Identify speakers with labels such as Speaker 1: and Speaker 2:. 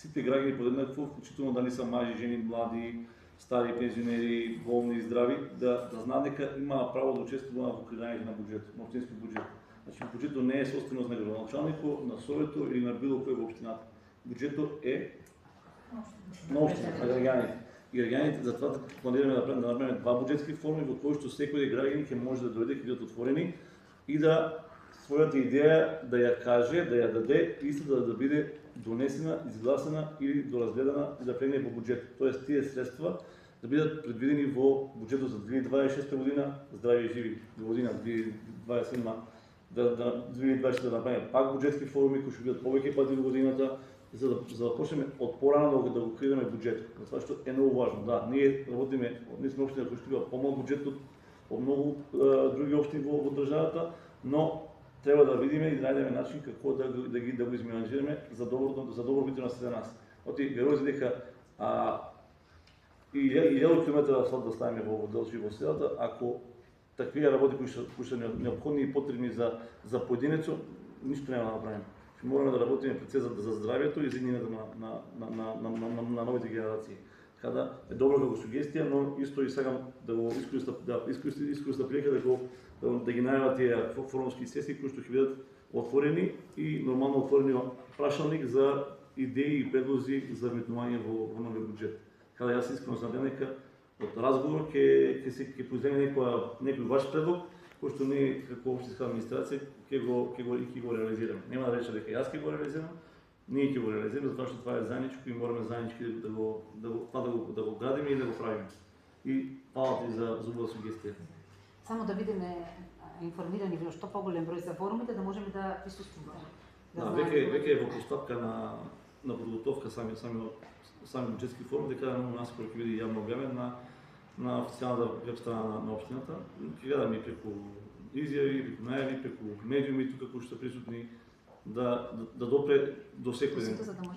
Speaker 1: сите граѓани подеднакво, вклучително дали се мажи, жени, млади, стари, пензионери, болни, здрави, да знаат дека имаа право да учествуваат во креирањето на буџет, на општински буџет. Значи, буџетот не е собственост на градоначалникот, на советот или на било кој во општината. Буџетот е на општината, на граѓаните. И граѓаните затоа планираме да направиме два буџетски форуми во кои што секој граѓанин ќе може да дојде, ќе бидат отворени и да својата идеја да ја каже, да ја даде, исто да биде донесена, изгласена или доразгледана и да премине по буџет. Тоест тие средства да бидат предвидени во буџетот за 2026 година, здрави и живи година 2027 да 2020 да направиме пак буџетски форуми кои ќе бидат повеќе пати во годината, за да почнеме од порано да го креираме буџетот. Затоа што е многу важно. Да, ние работиме, ние сме општина која што има помал буџет од многу други општини во државата, но треба да видиме и да најдеме начин како да го изменаџираме за добробитот на сите нас. Оти верувате дека и 1000 километра асфалт да ставиме во Делчи во селата, ако такви работи кои се неопходни и потребни за поединецот, ништо нема да направиме. Мораме да работиме пред се за здравјето и за иднината на новите генерации. Така да е добро како сугестија, но исто и сакам да го искористам прилика да ги најавам тие форумски сесии кои што ќе бидат отворени и нормално отворени прашалник за идеи и предлози за вметнување во новиот буџет. Така да јас искрено се надевам дека од разговор ќе произлезе некој ваш предлог кој што ние како општинска администрација ќе го реализираме. Нема да рече дека јас ќе го реализирам, ние ќе го реализираме затоа што тоа е заедничко и мораме заеднички да го градиме и да го правиме. И фала ти за убава сугестија.
Speaker 2: Само да бидеме информирани во што поголем број за форумите да можеме да присуствуваме.
Speaker 1: Да, веќе е во постапка на подготовка сами буџетски форум, дека наскоро ќе биде јавно објавен на официјалната веб страна на општината. Ќе гледаме преку изјави, преку најави, преку медиуми тука кои што се присутни да допре до секој ден.